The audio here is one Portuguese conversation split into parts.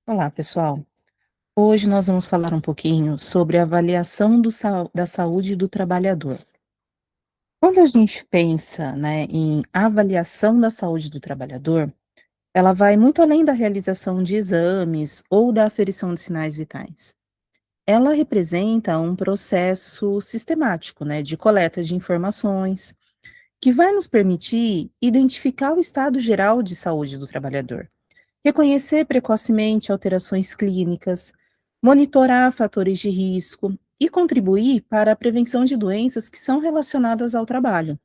Olá, pessoal. Hoje nós vamos falar um pouquinho sobre a avaliação da saúde do trabalhador. Quando a gente pensa, né, em avaliação da saúde do trabalhador, ela vai muito além da realização de exames ou da aferição de sinais vitais. Ela representa um processo sistemático, né, de coleta de informações, que vai nos permitir identificar o estado geral de saúde do trabalhador, reconhecer precocemente alterações clínicas, monitorar fatores de risco e contribuir para a prevenção de doenças que são relacionadas ao trabalho.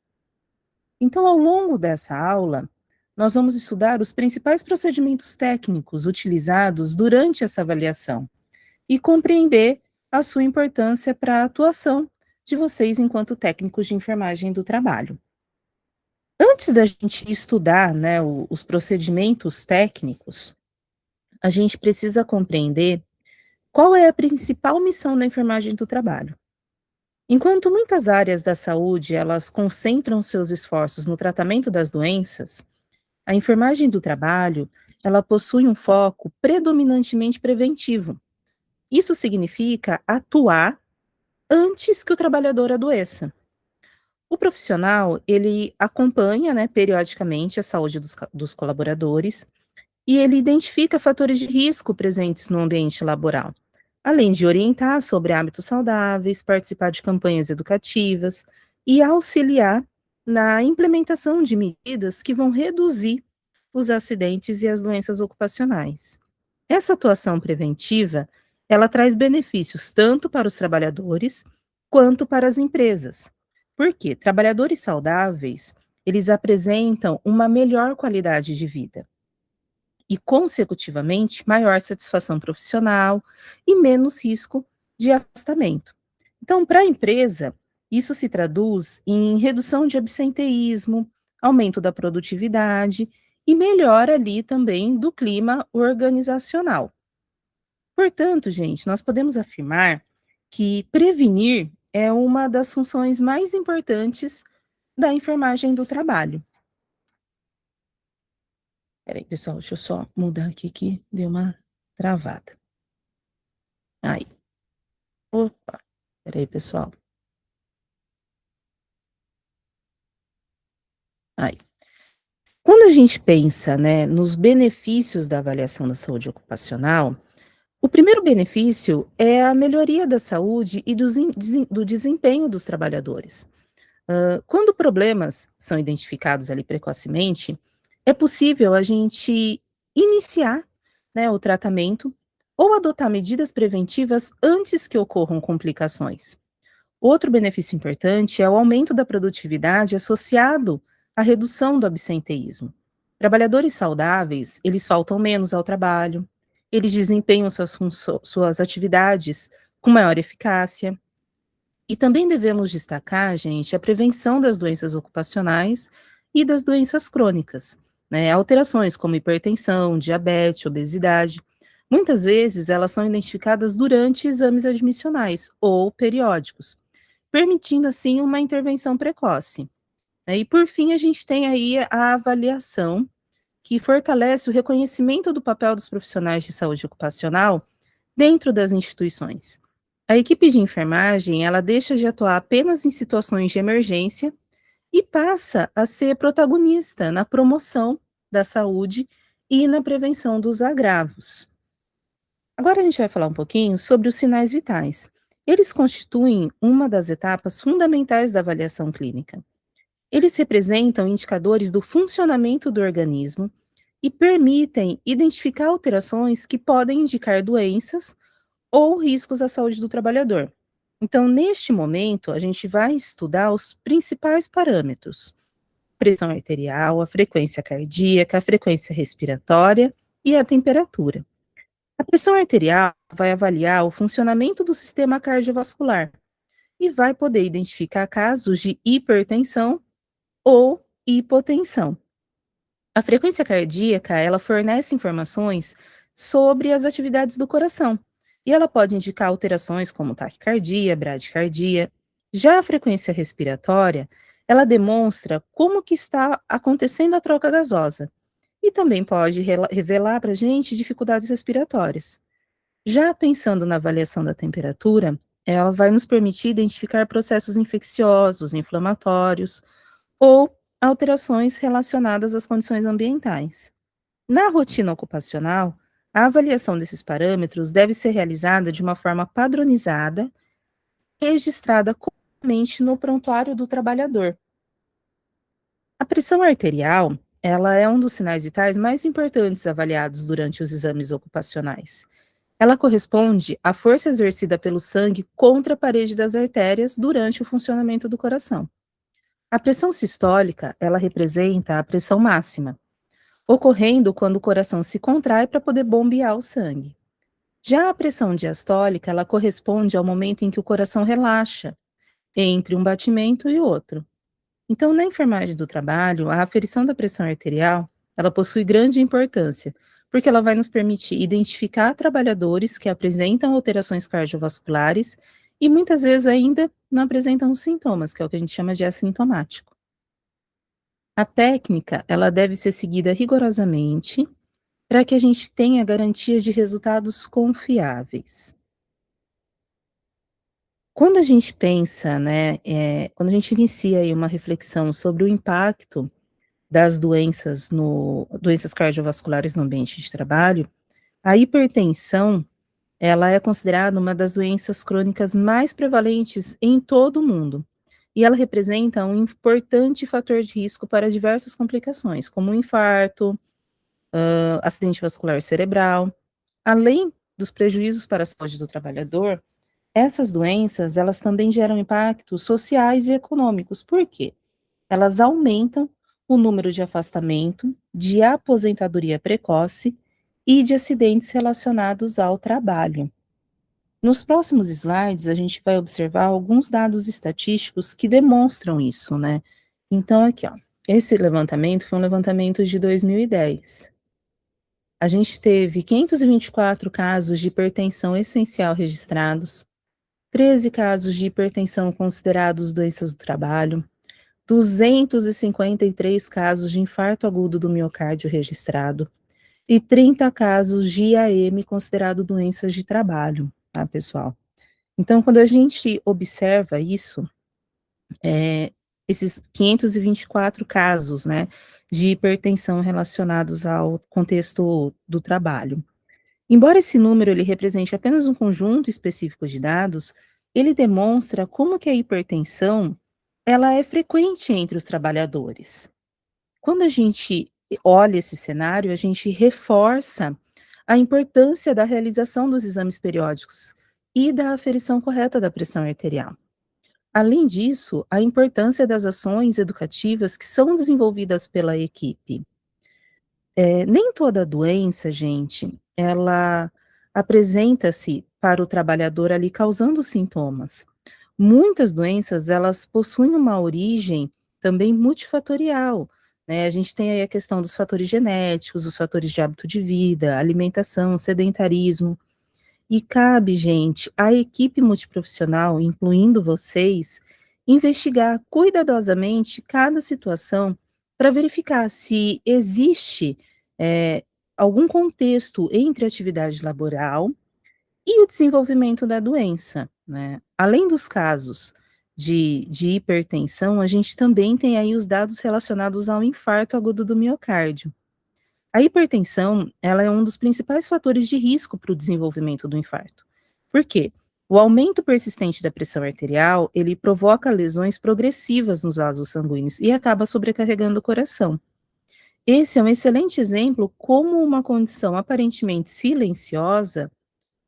Então, ao longo dessa aula, nós vamos estudar os principais procedimentos técnicos utilizados durante essa avaliação e compreender a sua importância para a atuação de vocês enquanto técnicos de enfermagem do trabalho. Antes da gente estudar, né, os procedimentos técnicos, a gente precisa compreender qual é a principal missão da enfermagem do trabalho. Enquanto muitas áreas da saúde elas concentram seus esforços no tratamento das doenças, a enfermagem do trabalho ela possui um foco predominantemente preventivo. Isso significa atuar antes que o trabalhador adoeça. O profissional ele acompanha, né, periodicamente a saúde dos colaboradores e ele identifica fatores de risco presentes no ambiente laboral, além de orientar sobre hábitos saudáveis, participar de campanhas educativas e auxiliar na implementação de medidas que vão reduzir os acidentes e as doenças ocupacionais. Essa atuação preventiva, ela traz benefícios tanto para os trabalhadores quanto para as empresas. Por quê? Trabalhadores saudáveis, eles apresentam uma melhor qualidade de vida e, consecutivamente, maior satisfação profissional e menos risco de afastamento. Então, para a empresa, isso se traduz em redução de absenteísmo, aumento da produtividade e melhora ali também do clima organizacional. Portanto, gente, nós podemos afirmar que prevenir é uma das funções mais importantes da enfermagem do trabalho. Espera aí, pessoal, deixa eu só mudar aqui que deu uma travada. Aí, opa, espera aí, pessoal. Aí. Quando a gente pensa, né, nos benefícios da avaliação da saúde ocupacional, o primeiro benefício é a melhoria da saúde e do desempenho dos trabalhadores. Quando problemas são identificados ali precocemente, é possível a gente iniciar, né, o tratamento ou adotar medidas preventivas antes que ocorram complicações. Outro benefício importante é o aumento da produtividade associado à redução do absenteísmo. Trabalhadores saudáveis, eles faltam menos ao trabalho, eles desempenham suas atividades com maior eficácia. E também devemos destacar, gente, a prevenção das doenças ocupacionais e das doenças crônicas, né? Alterações como hipertensão, diabetes, obesidade. Muitas vezes elas são identificadas durante exames admissionais ou periódicos, permitindo assim uma intervenção precoce, né? E por fim, a gente tem aí a avaliação, que fortalece o reconhecimento do papel dos profissionais de saúde ocupacional dentro das instituições. A equipe de enfermagem, ela deixa de atuar apenas em situações de emergência e passa a ser protagonista na promoção da saúde e na prevenção dos agravos. Agora a gente vai falar um pouquinho sobre os sinais vitais. Eles constituem uma das etapas fundamentais da avaliação clínica. Eles representam indicadores do funcionamento do organismo e permitem identificar alterações que podem indicar doenças ou riscos à saúde do trabalhador. Então, neste momento, a gente vai estudar os principais parâmetros: pressão arterial, a frequência cardíaca, a frequência respiratória e a temperatura. A pressão arterial vai avaliar o funcionamento do sistema cardiovascular e vai poder identificar casos de hipertensão ou hipotensão. A frequência cardíaca, ela fornece informações sobre as atividades do coração, e ela pode indicar alterações como taquicardia, bradicardia. Já a frequência respiratória, ela demonstra como que está acontecendo a troca gasosa, e também pode revelar para a gente dificuldades respiratórias. Já pensando na avaliação da temperatura, ela vai nos permitir identificar processos infecciosos, inflamatórios ou alterações relacionadas às condições ambientais. Na rotina ocupacional, a avaliação desses parâmetros deve ser realizada de uma forma padronizada, registrada corretamente no prontuário do trabalhador. A pressão arterial, ela é um dos sinais vitais mais importantes avaliados durante os exames ocupacionais. Ela corresponde à força exercida pelo sangue contra a parede das artérias durante o funcionamento do coração. A pressão sistólica, ela representa a pressão máxima, ocorrendo quando o coração se contrai para poder bombear o sangue. Já a pressão diastólica, ela corresponde ao momento em que o coração relaxa, entre um batimento e outro. Então, na enfermagem do trabalho, a aferição da pressão arterial, ela possui grande importância, porque ela vai nos permitir identificar trabalhadores que apresentam alterações cardiovasculares e muitas vezes ainda não apresentam os sintomas, que é o que a gente chama de assintomático. A técnica, ela deve ser seguida rigorosamente para que a gente tenha garantia de resultados confiáveis. Quando a gente pensa, né, quando a gente inicia aí uma reflexão sobre o impacto das doenças cardiovasculares no ambiente de trabalho, a hipertensão, ela é considerada uma das doenças crônicas mais prevalentes em todo o mundo, e ela representa um importante fator de risco para diversas complicações, como infarto, acidente vascular cerebral. Além dos prejuízos para a saúde do trabalhador, essas doenças, elas também geram impactos sociais e econômicos. Por quê? Elas aumentam o número de afastamento, de aposentadoria precoce e de acidentes relacionados ao trabalho. Nos próximos slides, a gente vai observar alguns dados estatísticos que demonstram isso, né? Então, aqui, ó, esse levantamento foi um levantamento de 2010. A gente teve 524 casos de hipertensão essencial registrados, 13 casos de hipertensão considerados doenças do trabalho, 253 casos de infarto agudo do miocárdio registrado e 30 casos de IAM considerado doenças de trabalho, tá, pessoal? Então, quando a gente observa isso, esses 524 casos, né, de hipertensão relacionados ao contexto do trabalho. Embora esse número ele represente apenas um conjunto específico de dados, ele demonstra como que a hipertensão ela é frequente entre os trabalhadores. Quando a gente olha esse cenário, a gente reforça a importância da realização dos exames periódicos e da aferição correta da pressão arterial. Além disso, a importância das ações educativas que são desenvolvidas pela equipe. Nem toda doença, gente, ela apresenta-se para o trabalhador ali causando sintomas. Muitas doenças, elas possuem uma origem também multifatorial, né? A gente tem aí a questão dos fatores genéticos, os fatores de hábito de vida, alimentação, sedentarismo, e cabe, gente, à equipe multiprofissional, incluindo vocês, investigar cuidadosamente cada situação para verificar se existe eh, algum contexto entre a atividade laboral e o desenvolvimento da doença, né? Além dos casos de hipertensão, a gente também tem aí os dados relacionados ao infarto agudo do miocárdio. A hipertensão, ela é um dos principais fatores de risco para o desenvolvimento do infarto. Por quê? O aumento persistente da pressão arterial, ele provoca lesões progressivas nos vasos sanguíneos e acaba sobrecarregando o coração. Esse é um excelente exemplo como uma condição aparentemente silenciosa,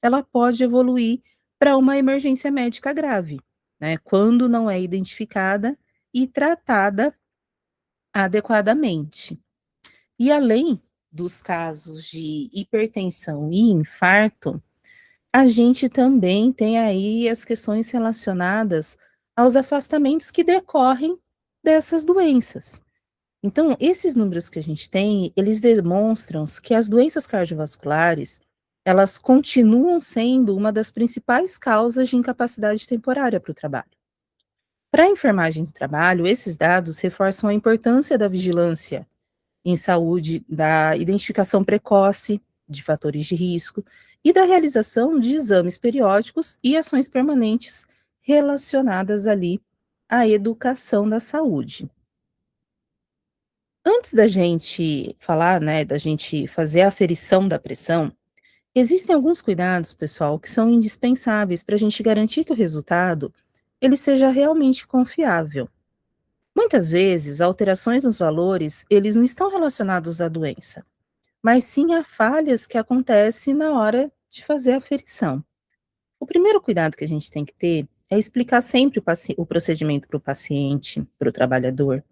ela pode evoluir para uma emergência médica grave, né, quando não é identificada e tratada adequadamente. E além dos casos de hipertensão e infarto, a gente também tem aí as questões relacionadas aos afastamentos que decorrem dessas doenças. Então, esses números que a gente tem, eles demonstram que as doenças cardiovasculares, elas continuam sendo uma das principais causas de incapacidade temporária para o trabalho. Para a enfermagem do trabalho, esses dados reforçam a importância da vigilância em saúde da identificação precoce de fatores de risco e da realização de exames periódicos e ações permanentes relacionadas ali à educação da saúde. Antes da gente falar, né, da gente fazer a aferição da pressão, existem alguns cuidados, pessoal, que são indispensáveis para a gente garantir que o resultado ele seja realmente confiável. Muitas vezes, alterações nos valores, eles não estão relacionados à doença, mas sim a falhas que acontecem na hora de fazer a aferição. O primeiro cuidado que a gente tem que ter é explicar sempre o procedimento para o paciente, para o trabalhador.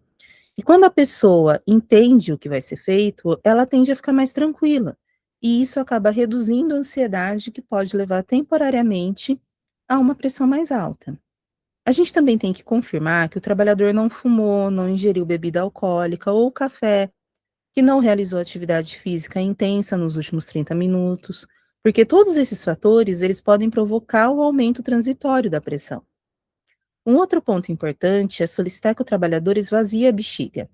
E quando a pessoa entende o que vai ser feito, ela tende a ficar mais tranquila. E isso acaba reduzindo a ansiedade que pode levar temporariamente a uma pressão mais alta. A gente também tem que confirmar que o trabalhador não fumou, não ingeriu bebida alcoólica ou café, que não realizou atividade física intensa nos últimos 30 minutos, porque todos esses fatores, eles podem provocar o aumento transitório da pressão. Um outro ponto importante é solicitar que o trabalhador esvazie a bexiga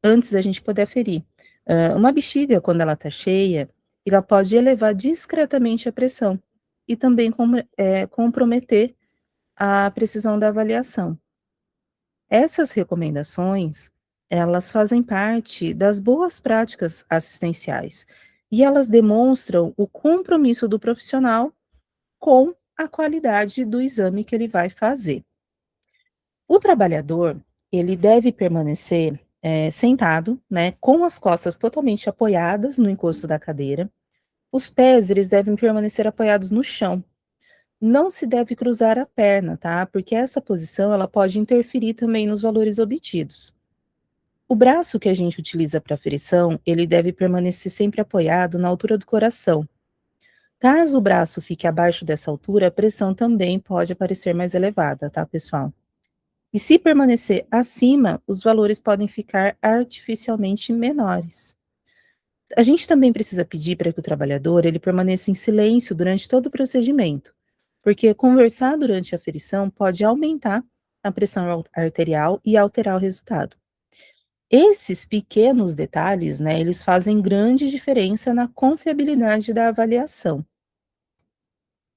antes da gente poder aferir. Uma bexiga, quando ela está cheia, ela pode elevar discretamente a pressão e também comprometer a precisão da avaliação. Essas recomendações, elas fazem parte das boas práticas assistenciais e elas demonstram o compromisso do profissional com a qualidade do exame que ele vai fazer. O trabalhador, ele deve permanecer, sentado, né, com as costas totalmente apoiadas no encosto da cadeira. Os pés, eles devem permanecer apoiados no chão. Não se deve cruzar a perna, tá? Porque essa posição, ela pode interferir também nos valores obtidos. O braço que a gente utiliza para aferição, ele deve permanecer sempre apoiado na altura do coração. Caso o braço fique abaixo dessa altura, a pressão também pode aparecer mais elevada, tá, pessoal? E se permanecer acima, os valores podem ficar artificialmente menores. A gente também precisa pedir para que o trabalhador ele permaneça em silêncio durante todo o procedimento, porque conversar durante a aferição pode aumentar a pressão arterial e alterar o resultado. Esses pequenos detalhes, né, eles fazem grande diferença na confiabilidade da avaliação.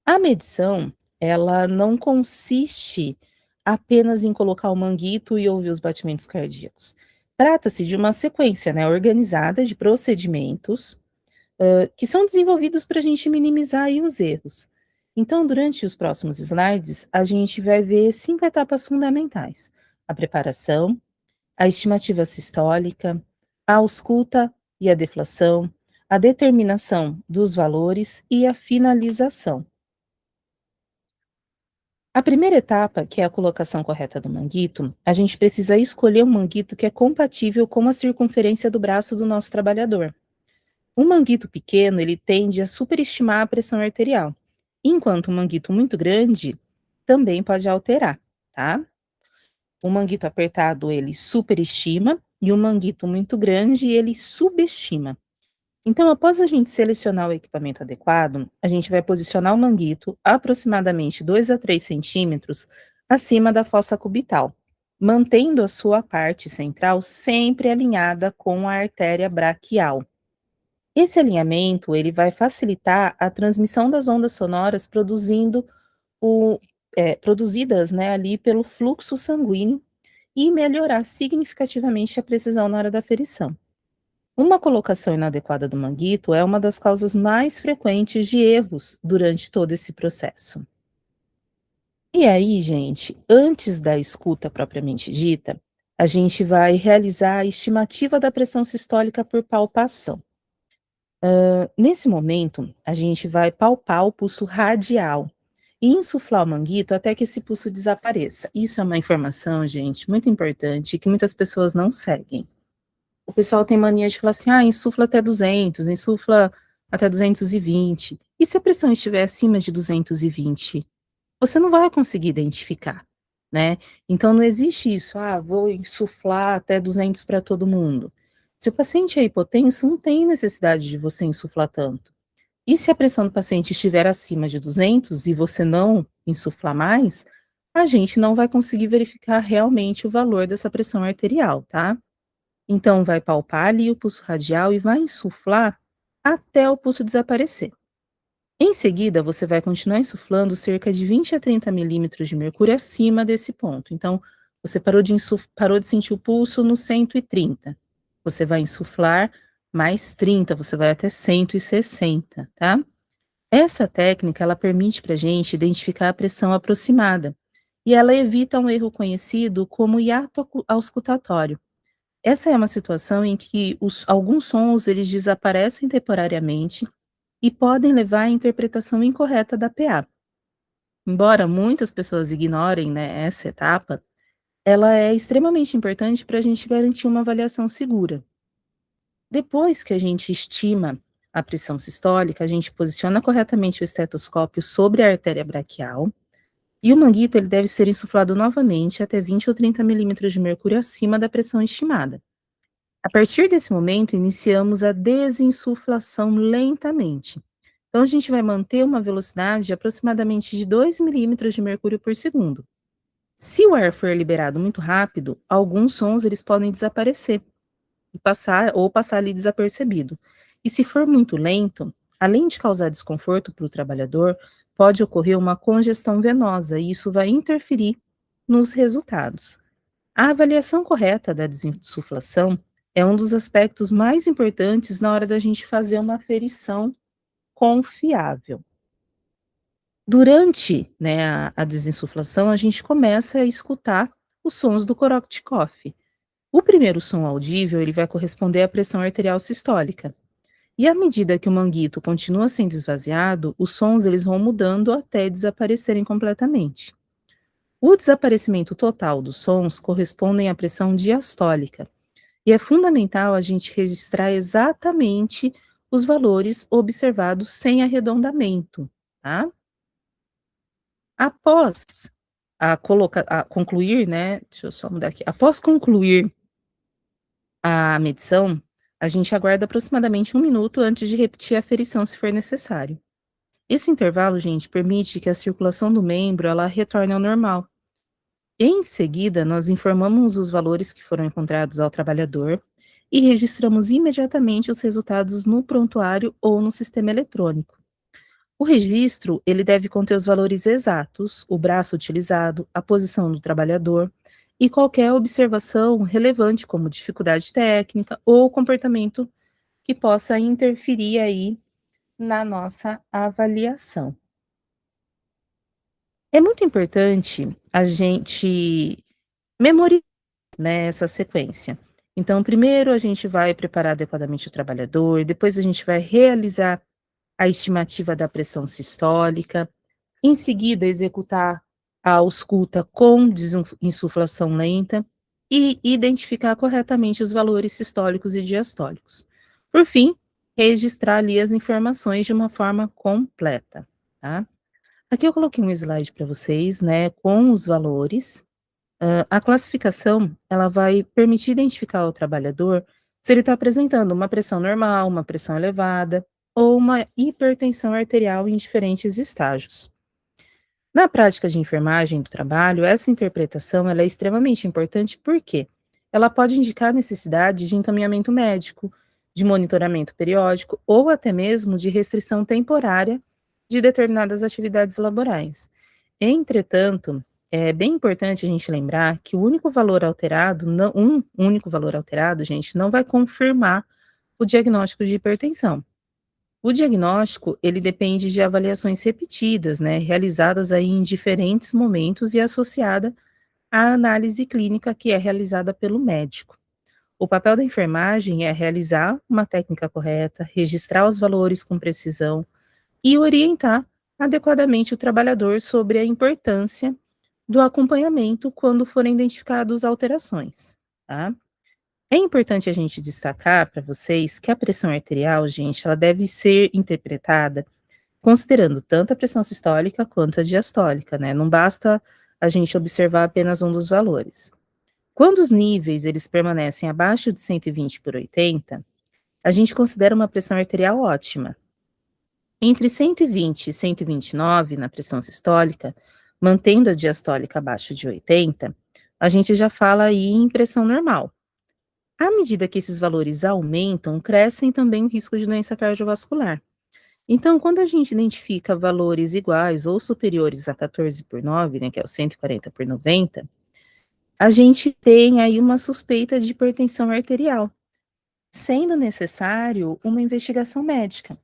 A medição, ela não consiste apenas em colocar o manguito e ouvir os batimentos cardíacos. Trata-se de uma sequência, né, organizada de procedimentos, que são desenvolvidos para a gente minimizar aí os erros. Então, durante os próximos slides, a gente vai ver 5 etapas fundamentais: a preparação, a estimativa sistólica, a ausculta e a deflação, a determinação dos valores e a finalização. A primeira etapa, que é a colocação correta do manguito, a gente precisa escolher um manguito que é compatível com a circunferência do braço do nosso trabalhador. Um manguito pequeno, ele tende a superestimar a pressão arterial, enquanto um manguito muito grande também pode alterar, tá? O manguito apertado, ele superestima, e o manguito muito grande, ele subestima. Então, após a gente selecionar o equipamento adequado, a gente vai posicionar o manguito aproximadamente 2 a 3 centímetros acima da fossa cubital, mantendo a sua parte central sempre alinhada com a artéria braquial. Esse alinhamento, ele vai facilitar a transmissão das ondas sonoras produzidas, né, ali pelo fluxo sanguíneo e melhorar significativamente a precisão na hora da aferição. Uma colocação inadequada do manguito é uma das causas mais frequentes de erros durante todo esse processo. E aí, gente, antes da escuta propriamente dita, a gente vai realizar a estimativa da pressão sistólica por palpação. Nesse momento, a gente vai palpar o pulso radial e insuflar o manguito até que esse pulso desapareça. Isso é uma informação, gente, muito importante que muitas pessoas não seguem. O pessoal tem mania de falar assim: ah, insufla até 200, insufla até 220. E se a pressão estiver acima de 220? Você não vai conseguir identificar, né? Então não existe isso: ah, vou insuflar até 200 para todo mundo. Se o paciente é hipotenso, não tem necessidade de você insuflar tanto. E se a pressão do paciente estiver acima de 200 e você não insuflar mais, a gente não vai conseguir verificar realmente o valor dessa pressão arterial, tá? Então, vai palpar ali o pulso radial e vai insuflar até o pulso desaparecer. Em seguida, você vai continuar insuflando cerca de 20 a 30 milímetros de mercúrio acima desse ponto. Então, você parou de sentir o pulso no 130. Você vai insuflar mais 30, você vai até 160, tá? Essa técnica, ela permite para a gente identificar a pressão aproximada e ela evita um erro conhecido como hiato auscultatório. Essa é uma situação em que alguns sons eles desaparecem temporariamente e podem levar à interpretação incorreta da PA. Embora muitas pessoas ignorem, né, essa etapa, ela é extremamente importante para a gente garantir uma avaliação segura. Depois que a gente estima a pressão sistólica, a gente posiciona corretamente o estetoscópio sobre a artéria braquial e o manguito ele deve ser insuflado novamente até 20 ou 30 milímetros de mercúrio acima da pressão estimada. A partir desse momento, iniciamos a desinsuflação lentamente. Então, a gente vai manter uma velocidade de aproximadamente de 2 milímetros de mercúrio por segundo. Se o ar for liberado muito rápido, alguns sons eles podem desaparecer e passar ali desapercebido. E se for muito lento, além de causar desconforto para o trabalhador, pode ocorrer uma congestão venosa e isso vai interferir nos resultados. A avaliação correta da desinsuflação é um dos aspectos mais importantes na hora da gente fazer uma aferição confiável. Durante, né, a desinsuflação, a gente começa a escutar os sons do Korotchkov. O primeiro som audível, ele vai corresponder à pressão arterial sistólica. E à medida que o manguito continua sendo esvaziado, os sons eles vão mudando até desaparecerem completamente. O desaparecimento total dos sons correspondem à pressão diastólica. E é fundamental a gente registrar exatamente os valores observados sem arredondamento, tá? Após concluir, né, deixa eu só mudar aqui. Após concluir a medição, a gente aguarda aproximadamente 1 minuto antes de repetir a aferição, se for necessário. Esse intervalo, gente, permite que a circulação do membro, ela retorne ao normal. Em seguida, nós informamos os valores que foram encontrados ao trabalhador e registramos imediatamente os resultados no prontuário ou no sistema eletrônico. O registro, ele deve conter os valores exatos, o braço utilizado, a posição do trabalhador e qualquer observação relevante, como dificuldade técnica ou comportamento que possa interferir aí na nossa avaliação. É muito importante a gente memorizar, né, essa sequência. Então, primeiro a gente vai preparar adequadamente o trabalhador, depois a gente vai realizar a estimativa da pressão sistólica, em seguida executar a ausculta com desinsuflação lenta e identificar corretamente os valores sistólicos e diastólicos. Por fim, registrar ali as informações de uma forma completa, tá? Aqui eu coloquei um slide para vocês, né, com os valores. A classificação, ela vai permitir identificar ao trabalhador se ele está apresentando uma pressão normal, uma pressão elevada ou uma hipertensão arterial em diferentes estágios. Na prática de enfermagem do trabalho, essa interpretação ela é extremamente importante porque ela pode indicar a necessidade de encaminhamento médico, de monitoramento periódico ou até mesmo de restrição temporária de determinadas atividades laborais. Entretanto, é bem importante a gente lembrar que o único valor alterado, um único valor alterado, gente, não vai confirmar o diagnóstico de hipertensão. O diagnóstico, ele depende de avaliações repetidas, né, realizadas aí em diferentes momentos e associada à análise clínica que é realizada pelo médico. O papel da enfermagem é realizar uma técnica correta, registrar os valores com precisão e orientar adequadamente o trabalhador sobre a importância do acompanhamento quando forem identificadas alterações, tá? É importante a gente destacar para vocês que a pressão arterial, gente, ela deve ser interpretada considerando tanto a pressão sistólica quanto a diastólica, né? Não basta a gente observar apenas um dos valores. Quando os níveis eles permanecem abaixo de 120/80, a gente considera uma pressão arterial ótima. Entre 120 e 129 na pressão sistólica, mantendo a diastólica abaixo de 80, a gente já fala aí em pressão normal. À medida que esses valores aumentam, crescem também o risco de doença cardiovascular. Então, quando a gente identifica valores iguais ou superiores a 14/9, né, que é o 140/90, a gente tem aí uma suspeita de hipertensão arterial, sendo necessário uma investigação médica.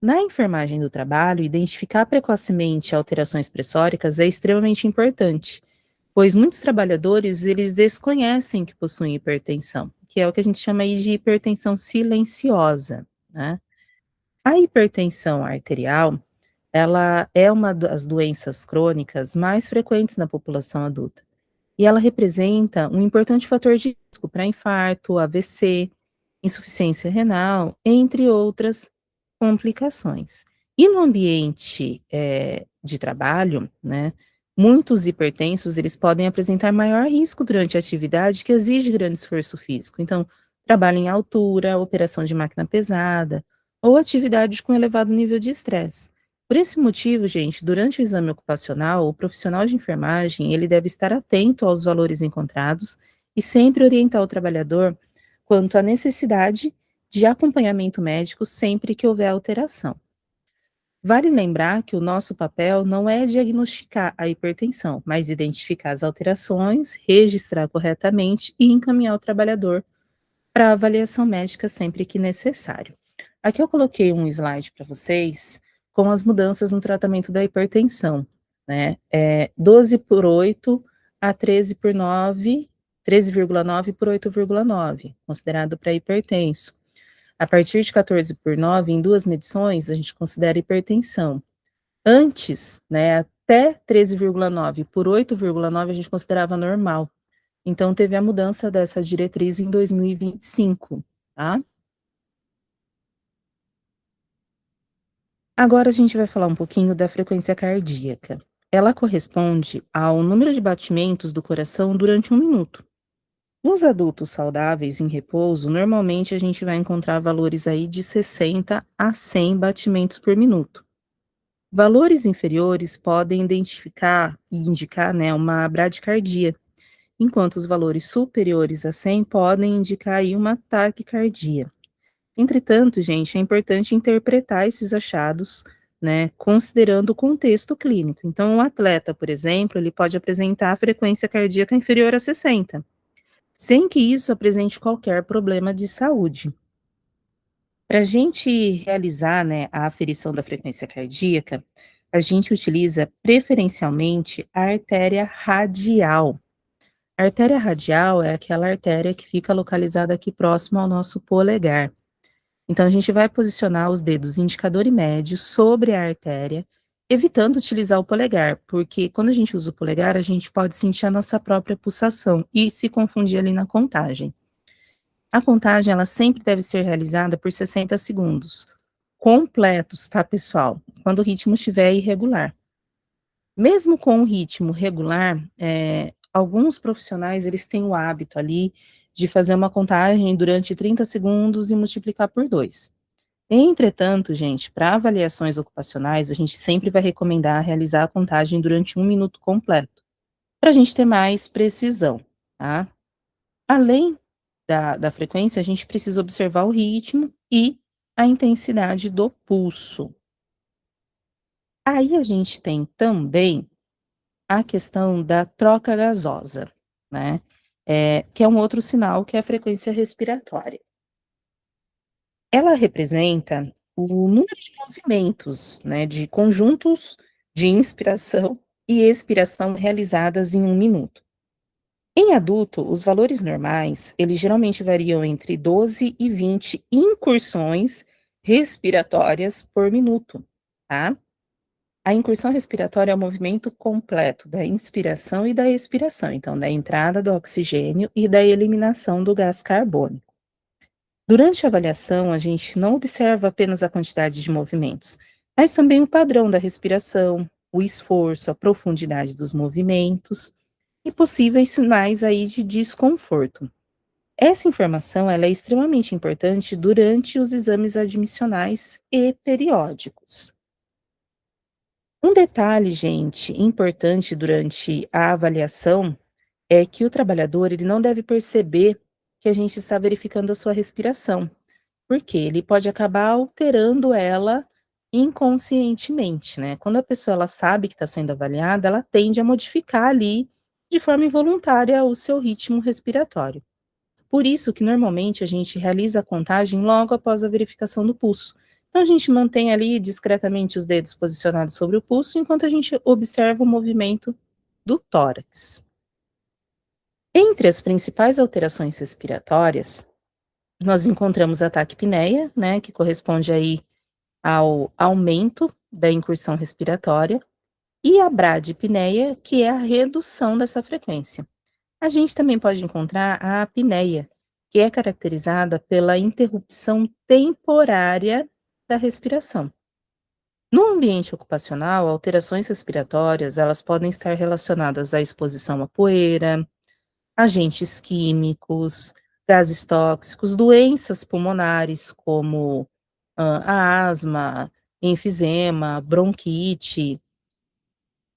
Na enfermagem do trabalho, identificar precocemente alterações pressóricas é extremamente importante, pois muitos trabalhadores eles desconhecem que possuem hipertensão, que é o que a gente chama aí de hipertensão silenciosa, né? A hipertensão arterial, ela é uma das doenças crônicas mais frequentes na população adulta. E ela representa um importante fator de risco para infarto, AVC, insuficiência renal, entre outras complicações. E no ambiente, de trabalho, né, muitos hipertensos, eles podem apresentar maior risco durante a atividade que exige grande esforço físico. Então, trabalho em altura, operação de máquina pesada ou atividades com elevado nível de estresse. Por esse motivo, gente, durante o exame ocupacional, o profissional de enfermagem, ele deve estar atento aos valores encontrados e sempre orientar o trabalhador quanto à necessidade de acompanhamento médico sempre que houver alteração. Vale lembrar que o nosso papel não é diagnosticar a hipertensão, mas identificar as alterações, registrar corretamente e encaminhar o trabalhador para avaliação médica sempre que necessário. Aqui eu coloquei um slide para vocês com as mudanças no tratamento da hipertensão, né? 12/8 a 13/9, 13,9 por 8,9, considerado para hipertenso. A partir de 14/9, em 2 medições, a gente considera hipertensão. Antes, né, até 13,9 por 8,9, a gente considerava normal. Então, teve a mudança dessa diretriz em 2025, tá? Agora a gente vai falar um pouquinho da frequência cardíaca. Ela corresponde ao número de batimentos do coração durante 1 minuto. Nos adultos saudáveis em repouso, normalmente a gente vai encontrar valores aí de 60 a 100 batimentos por minuto. Valores inferiores podem identificar e indicar, né, uma bradicardia, enquanto os valores superiores a 100 podem indicar aí uma taquicardia. Entretanto, gente, é importante interpretar esses achados, né, considerando o contexto clínico. Então, um atleta, por exemplo, ele pode apresentar frequência cardíaca inferior a 60, sem que isso apresente qualquer problema de saúde. Para a gente realizar, né, a aferição da frequência cardíaca, a gente utiliza preferencialmente a artéria radial. A artéria radial é aquela artéria que fica localizada aqui próximo ao nosso polegar. Então, a gente vai posicionar os dedos indicador e médio sobre a artéria, evitando utilizar o polegar, porque quando a gente usa o polegar, a gente pode sentir a nossa própria pulsação e se confundir ali na contagem. A contagem, ela sempre deve ser realizada por 60 segundos, completos, tá, pessoal? Quando o ritmo estiver irregular. Mesmo com o ritmo regular, alguns profissionais, eles têm o hábito ali de fazer uma contagem durante 30 segundos e multiplicar por 2. Entretanto, gente, para avaliações ocupacionais, a gente sempre vai recomendar realizar a contagem durante 1 minuto completo, para a gente ter mais precisão, tá? Além da frequência, a gente precisa observar o ritmo e a intensidade do pulso. Aí a gente tem também a questão da troca gasosa, né? Que é um outro sinal que é a frequência respiratória. Ela representa o número de movimentos, né, de conjuntos de inspiração e expiração realizadas em 1 minuto. Em adulto, os valores normais, eles geralmente variam entre 12 e 20 incursões respiratórias por minuto, tá? A incursão respiratória é o movimento completo da inspiração e da expiração, então da entrada do oxigênio e da eliminação do gás carbônico. Durante a avaliação, a gente não observa apenas a quantidade de movimentos, mas também o padrão da respiração, o esforço, a profundidade dos movimentos e possíveis sinais aí de desconforto. Essa informação ela é extremamente importante durante os exames admissionais e periódicos. Um detalhe, gente, importante durante a avaliação é que o trabalhador ele não deve perceber que a gente está verificando a sua respiração, porque ele pode acabar alterando ela inconscientemente, né. Quando a pessoa ela sabe que está sendo avaliada, ela tende a modificar ali, de forma involuntária, o seu ritmo respiratório. Por isso que normalmente a gente realiza a contagem logo após a verificação do pulso. Então a gente mantém ali discretamente os dedos posicionados sobre o pulso enquanto a gente observa o movimento do tórax. Entre as principais alterações respiratórias, nós encontramos a taquipneia, né, que corresponde aí ao aumento da incursão respiratória, e a bradipneia, que é a redução dessa frequência. A gente também pode encontrar a apneia, que é caracterizada pela interrupção temporária da respiração. No ambiente ocupacional, alterações respiratórias, elas podem estar relacionadas à exposição à poeira, agentes químicos, gases tóxicos, doenças pulmonares como a asma, enfisema, bronquite,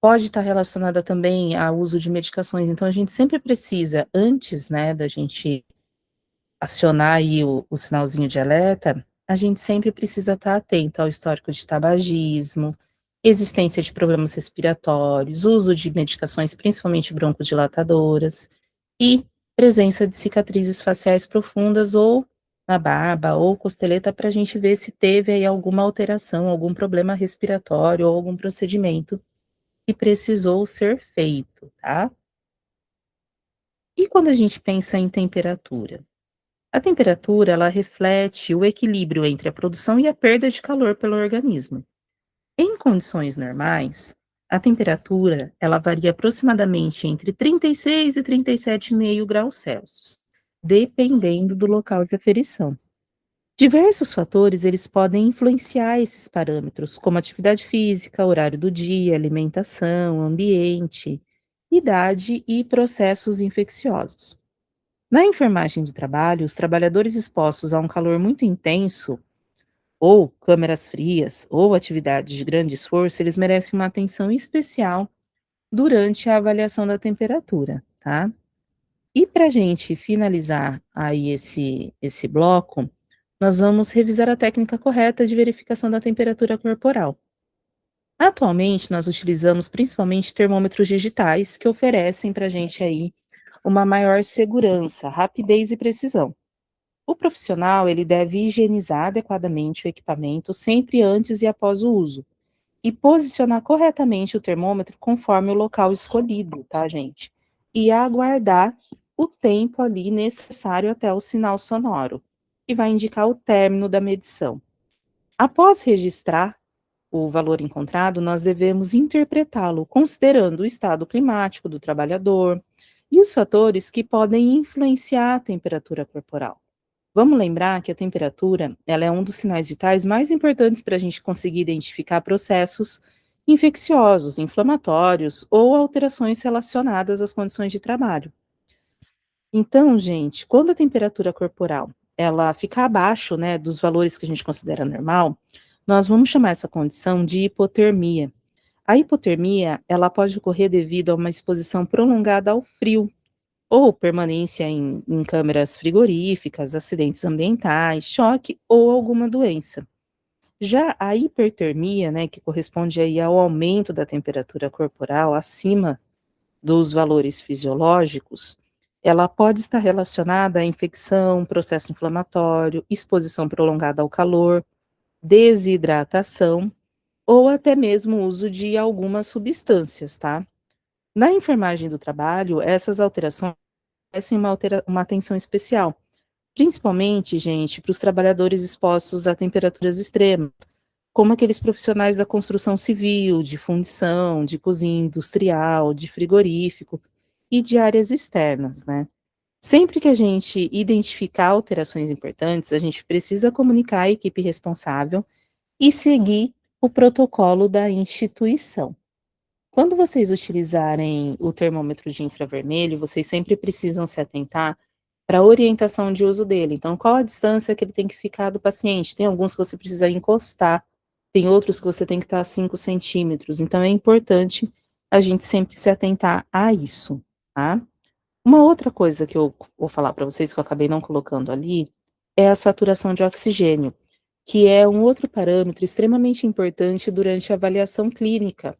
pode estar relacionada também ao uso de medicações. Então a gente sempre precisa, antes, né, da gente acionar aí o sinalzinho de alerta, a gente sempre precisa estar atento ao histórico de tabagismo, existência de problemas respiratórios, uso de medicações, principalmente broncodilatadoras, e presença de cicatrizes faciais profundas ou na barba ou costeleta para a gente ver se teve aí alguma alteração, algum problema respiratório ou algum procedimento que precisou ser feito, tá? E quando a gente pensa em temperatura? A temperatura, ela reflete o equilíbrio entre a produção e a perda de calor pelo organismo. Em condições normais, a temperatura, ela varia aproximadamente entre 36 e 37,5 graus Celsius, dependendo do local de aferição. Diversos fatores, eles podem influenciar esses parâmetros, como atividade física, horário do dia, alimentação, ambiente, idade e processos infecciosos. Na enfermagem do trabalho, os trabalhadores expostos a um calor muito intenso, ou câmeras frias, ou atividades de grande esforço, eles merecem uma atenção especial durante a avaliação da temperatura, tá? E para a gente finalizar aí esse bloco, nós vamos revisar a técnica correta de verificação da temperatura corporal. Atualmente, nós utilizamos principalmente termômetros digitais que oferecem para a gente aí uma maior segurança, rapidez e precisão. O profissional, ele deve higienizar adequadamente o equipamento sempre antes e após o uso e posicionar corretamente o termômetro conforme o local escolhido, tá, gente? E aguardar o tempo ali necessário até o sinal sonoro, que vai indicar o término da medição. Após registrar o valor encontrado, nós devemos interpretá-lo considerando o estado climático do trabalhador e os fatores que podem influenciar a temperatura corporal. Vamos lembrar que a temperatura, ela é um dos sinais vitais mais importantes para a gente conseguir identificar processos infecciosos, inflamatórios ou alterações relacionadas às condições de trabalho. Então, gente, quando a temperatura corporal ela fica abaixo, né, dos valores que a gente considera normal, nós vamos chamar essa condição de hipotermia. A hipotermia, ela pode ocorrer devido a uma exposição prolongada ao frio, ou permanência em câmeras frigoríficas, acidentes ambientais, choque ou alguma doença. Já a hipertermia, né, que corresponde aí ao aumento da temperatura corporal acima dos valores fisiológicos, ela pode estar relacionada à infecção, processo inflamatório, exposição prolongada ao calor, desidratação ou até mesmo o uso de algumas substâncias, tá? Na enfermagem do trabalho, essas alterações merecem uma atenção especial, principalmente, gente, para os trabalhadores expostos a temperaturas extremas, como aqueles profissionais da construção civil, de fundição, de cozinha industrial, de frigorífico e de áreas externas, né? Sempre que a gente identificar alterações importantes, a gente precisa comunicar à equipe responsável e seguir o protocolo da instituição. Quando vocês utilizarem o termômetro de infravermelho, vocês sempre precisam se atentar para a orientação de uso dele. Então, qual a distância que ele tem que ficar do paciente? Tem alguns que você precisa encostar, tem outros que você tem que estar a 5 centímetros. Então, é importante a gente sempre se atentar a isso, tá? Uma outra coisa que eu vou falar para vocês, que eu acabei não colocando ali, é a saturação de oxigênio, que é um outro parâmetro extremamente importante durante a avaliação clínica.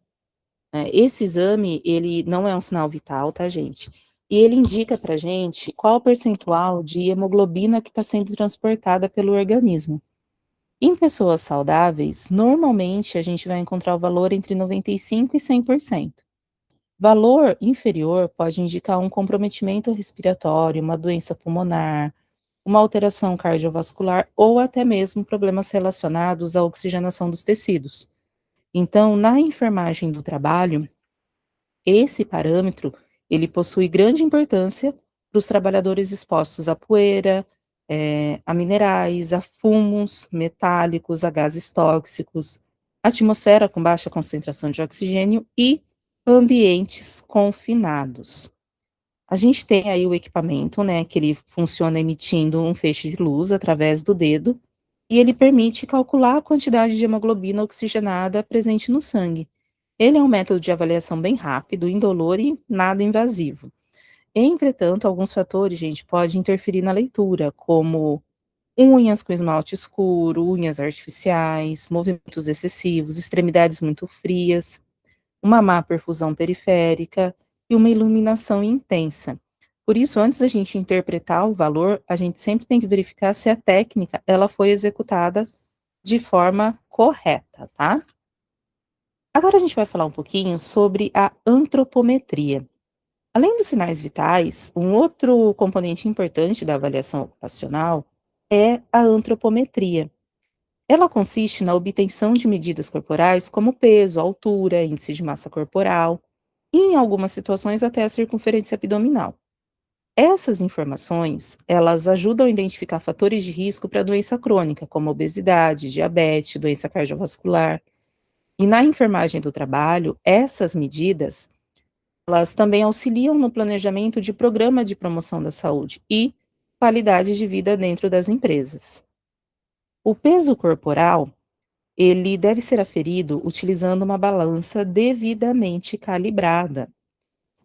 Esse exame, ele não é um sinal vital, tá, gente? E ele indica pra gente qual o percentual de hemoglobina que está sendo transportada pelo organismo. Em pessoas saudáveis, normalmente a gente vai encontrar o valor entre 95% e 100%. Valor inferior pode indicar um comprometimento respiratório, uma doença pulmonar, uma alteração cardiovascular ou até mesmo problemas relacionados à oxigenação dos tecidos. Então, na enfermagem do trabalho, esse parâmetro, ele possui grande importância para os trabalhadores expostos à poeira, a minerais, a fumos metálicos, a gases tóxicos, atmosfera com baixa concentração de oxigênio e ambientes confinados. A gente tem aí o equipamento, né, que ele funciona emitindo um feixe de luz através do dedo, e ele permite calcular a quantidade de hemoglobina oxigenada presente no sangue. Ele é um método de avaliação bem rápido, indolor e nada invasivo. Entretanto, alguns fatores, gente, podem interferir na leitura, como unhas com esmalte escuro, unhas artificiais, movimentos excessivos, extremidades muito frias, uma má perfusão periférica e uma iluminação intensa. Por isso, antes da gente interpretar o valor, a gente sempre tem que verificar se a técnica ela foi executada de forma correta, tá? Agora a gente vai falar um pouquinho sobre a antropometria. Além dos sinais vitais, um outro componente importante da avaliação ocupacional é a antropometria. Ela consiste na obtenção de medidas corporais como peso, altura, índice de massa corporal e, em algumas situações, até a circunferência abdominal. Essas informações, elas ajudam a identificar fatores de risco para doença crônica, como obesidade, diabetes, doença cardiovascular. E na enfermagem do trabalho, essas medidas, elas também auxiliam no planejamento de programa de promoção da saúde e qualidade de vida dentro das empresas. O peso corporal, ele deve ser aferido utilizando uma balança devidamente calibrada.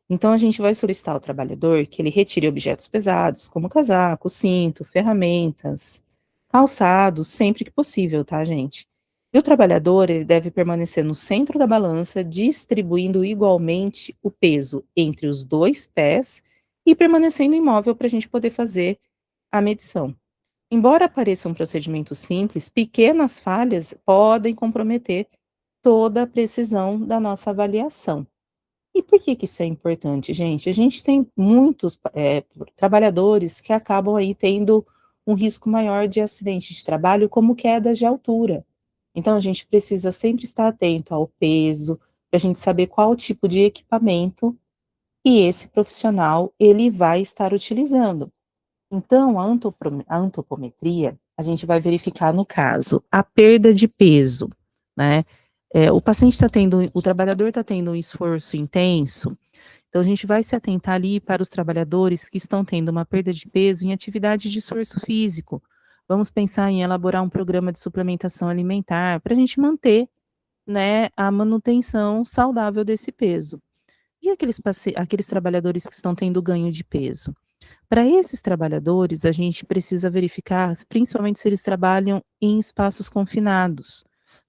Então, a gente vai solicitar ao trabalhador que ele retire objetos pesados, como casaco, cinto, ferramentas, calçados, sempre que possível, tá, gente? E o trabalhador, ele deve permanecer no centro da balança, distribuindo igualmente o peso entre os dois pés e permanecendo imóvel para a gente poder fazer a medição. Embora pareça um procedimento simples, pequenas falhas podem comprometer toda a precisão da nossa avaliação. E por que que isso é importante, gente? A gente tem muitos, trabalhadores que acabam aí tendo um risco maior de acidente de trabalho, como quedas de altura. Então a gente precisa sempre estar atento ao peso, para a gente saber qual tipo de equipamento que esse profissional ele vai estar utilizando. Então a antropometria, a gente vai verificar no caso, a perda de peso, né, o trabalhador está tendo um esforço intenso, então a gente vai se atentar ali para os trabalhadores que estão tendo uma perda de peso em atividade de esforço físico. Vamos pensar em elaborar um programa de suplementação alimentar para a gente manter, né, a manutenção saudável desse peso. E aqueles trabalhadores que estão tendo ganho de peso? Para esses trabalhadores, a gente precisa verificar, principalmente se eles trabalham em espaços confinados,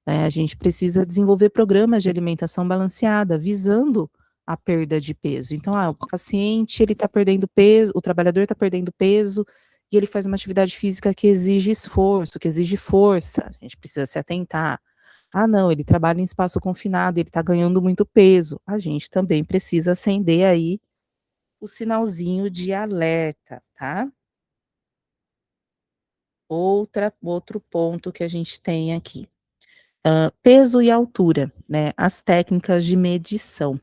né, a gente precisa desenvolver programas de alimentação balanceada, visando a perda de peso. Então, o paciente, ele está perdendo peso, o trabalhador está perdendo peso, e ele faz uma atividade física que exige esforço, que exige força, a gente precisa se atentar. Ah, não, ele trabalha em espaço confinado, ele está ganhando muito peso. A gente também precisa acender aí o sinalzinho de alerta, tá? Outro ponto que a gente tem aqui, peso e altura, né, as técnicas de medição.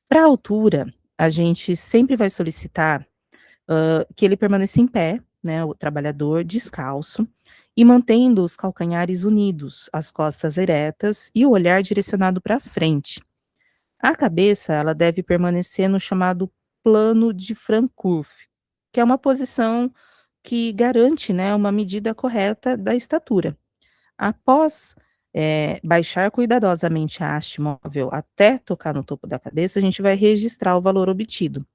Para a altura, a gente sempre vai solicitar, que ele permaneça em pé, né, o trabalhador descalço, e mantendo os calcanhares unidos, as costas eretas e o olhar direcionado para frente. A cabeça, ela deve permanecer no chamado plano de Frankfurt, que é uma posição que garante, né, uma medida correta da estatura. Após, baixar cuidadosamente a haste móvel até tocar no topo da cabeça, a gente vai registrar o valor obtido.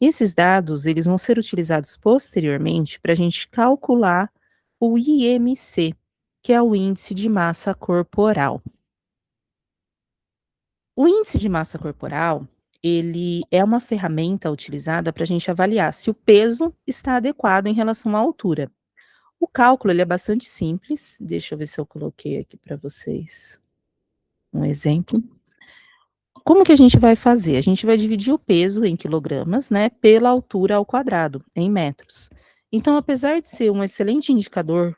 Esses dados, eles vão ser utilizados posteriormente para a gente calcular o IMC, que é o índice de massa corporal. O índice de massa corporal, ele é uma ferramenta utilizada para a gente avaliar se o peso está adequado em relação à altura. O cálculo ele é bastante simples, deixa eu ver se eu coloquei aqui para vocês um exemplo. Como que a gente vai fazer? A gente vai dividir o peso em quilogramas, né, pela altura ao quadrado, em metros. Então, apesar de ser um excelente indicador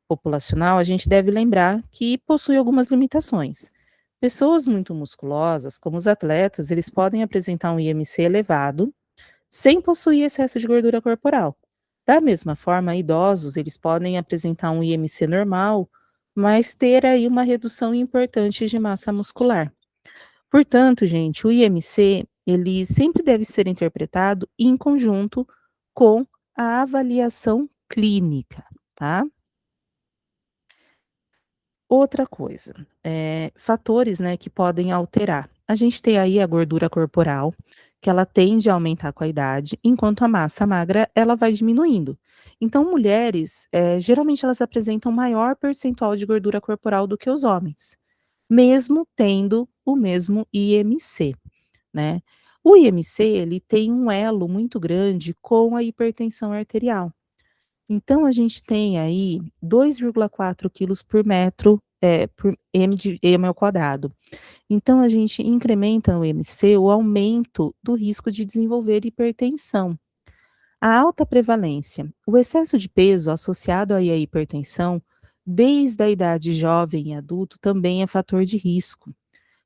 populacional, a gente deve lembrar que possui algumas limitações. Pessoas muito musculosas, como os atletas, eles podem apresentar um IMC elevado, sem possuir excesso de gordura corporal. Da mesma forma, idosos, eles podem apresentar um IMC normal, mas ter aí uma redução importante de massa muscular. Portanto, gente, o IMC, ele sempre deve ser interpretado em conjunto com a avaliação clínica, tá? Outra coisa, fatores, né, que podem alterar. A gente tem aí a gordura corporal, que ela tende a aumentar com a idade, enquanto a massa magra, ela vai diminuindo. Então, mulheres, geralmente elas apresentam maior percentual de gordura corporal do que os homens, mesmo tendo o mesmo IMC, né. O IMC, ele tem um elo muito grande com a hipertensão arterial. Então a gente tem aí 2,4 quilos por metro, por m ao quadrado. Então a gente incrementa no IMC o aumento do risco de desenvolver hipertensão. A alta prevalência, o excesso de peso associado aí à hipertensão, desde a idade jovem e adulto, também é fator de risco.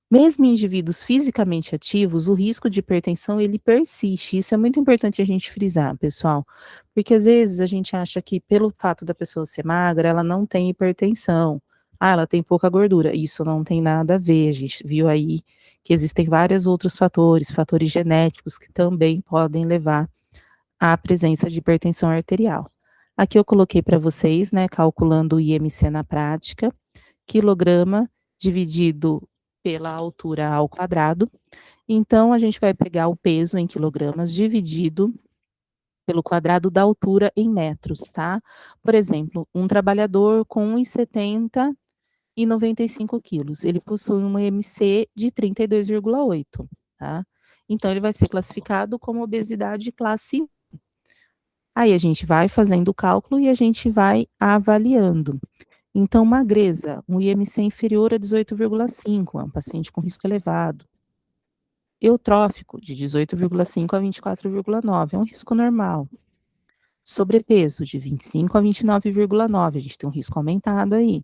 Mesmo em indivíduos fisicamente ativos, o risco de hipertensão ele persiste. Isso é muito importante a gente frisar, pessoal, porque às vezes a gente acha que pelo fato da pessoa ser magra, ela não tem hipertensão. Ah, ela tem pouca gordura. Isso não tem nada a ver. A gente viu aí que existem vários outros fatores, fatores genéticos que também podem levar à presença de hipertensão arterial. Aqui eu coloquei para vocês, né, calculando o IMC na prática, quilograma dividido pela altura ao quadrado. Então, a gente vai pegar o peso em quilogramas dividido pelo quadrado da altura em metros, tá? Por exemplo, um trabalhador com 1,70 e 95 quilos, ele possui uma IMC de 32,8, tá? Então, ele vai ser classificado como obesidade classe 1. Aí a gente vai fazendo o cálculo e a gente vai avaliando. Então, magreza, um IMC inferior a 18,5, é um paciente com risco elevado. Eutrófico, de 18,5 a 24,9, é um risco normal. Sobrepeso, de 25 a 29,9, a gente tem um risco aumentado aí.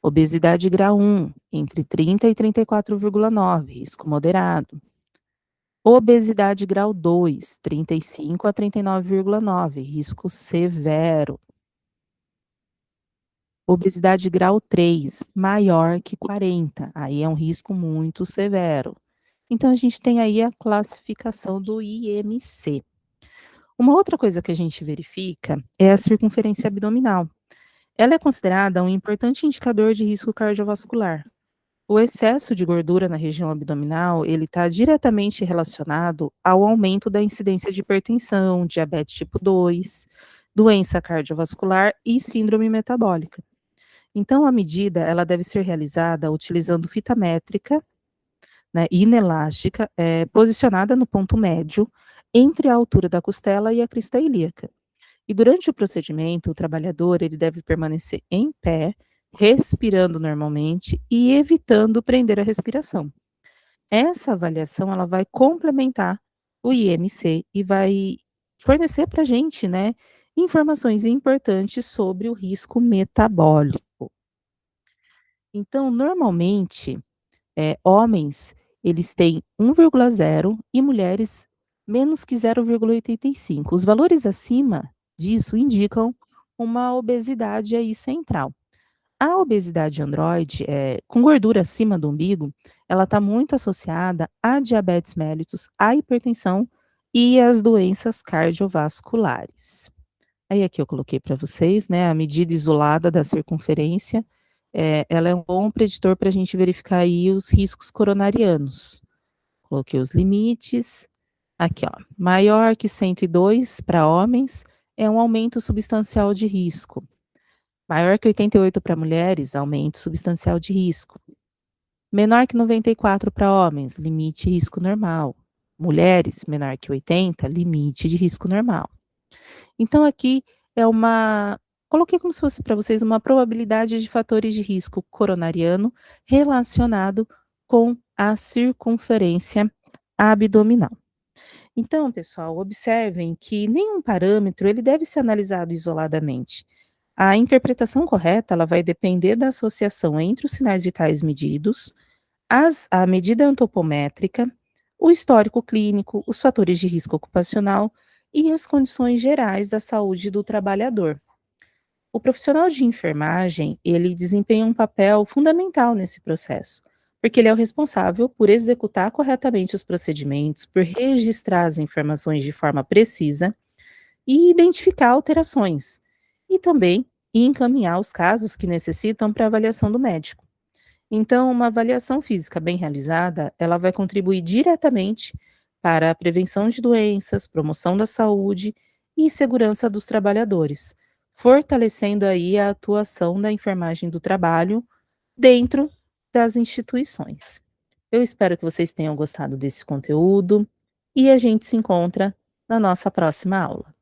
Obesidade grau 1, entre 30 e 34,9, risco moderado. Obesidade grau 2, 35 a 39,9, risco severo. Obesidade grau 3, maior que 40, aí é um risco muito severo. Então a gente tem aí a classificação do IMC. Uma outra coisa que a gente verifica é a circunferência abdominal. Ela é considerada um importante indicador de risco cardiovascular. O excesso de gordura na região abdominal, ele está diretamente relacionado ao aumento da incidência de hipertensão, diabetes tipo 2, doença cardiovascular e síndrome metabólica. Então, a medida ela deve ser realizada utilizando fita métrica, né, inelástica, posicionada no ponto médio entre a altura da costela e a crista ilíaca. E durante o procedimento, o trabalhador ele deve permanecer em pé, respirando normalmente e evitando prender a respiração. Essa avaliação ela vai complementar o IMC e vai fornecer para a gente, né, informações importantes sobre o risco metabólico. Então, normalmente, homens, eles têm 1,0 e mulheres menos que 0,85. Os valores acima disso indicam uma obesidade aí central. A obesidade androide, com gordura acima do umbigo, ela está muito associada a diabetes mellitus, à hipertensão e às doenças cardiovasculares. Aí aqui eu coloquei para vocês, né, a medida isolada da circunferência, ela é um bom preditor para a gente verificar aí os riscos coronarianos. Coloquei os limites, Aqui, ó, maior que 102 para homens é um aumento substancial de risco. Maior que 88 para mulheres, aumento substancial de risco. Menor que 94 para homens, limite risco normal. Mulheres, menor que 80, limite de risco normal. Então aqui é uma coloquei como se fosse para vocês uma probabilidade de fatores de risco coronariano relacionado com a circunferência abdominal. Então, pessoal, observem que nenhum parâmetro ele deve ser analisado isoladamente. A interpretação correta ela vai depender da associação entre os sinais vitais medidos, a medida antropométrica, o histórico clínico, os fatores de risco ocupacional e as condições gerais da saúde do trabalhador. O profissional de enfermagem, ele desempenha um papel fundamental nesse processo, porque ele é o responsável por executar corretamente os procedimentos, por registrar as informações de forma precisa e identificar alterações, e também encaminhar os casos que necessitam para avaliação do médico. Então, uma avaliação física bem realizada, ela vai contribuir diretamente para a prevenção de doenças, promoção da saúde e segurança dos trabalhadores, fortalecendo aí a atuação da enfermagem do trabalho dentro das instituições. Eu espero que vocês tenham gostado desse conteúdo e a gente se encontra na nossa próxima aula.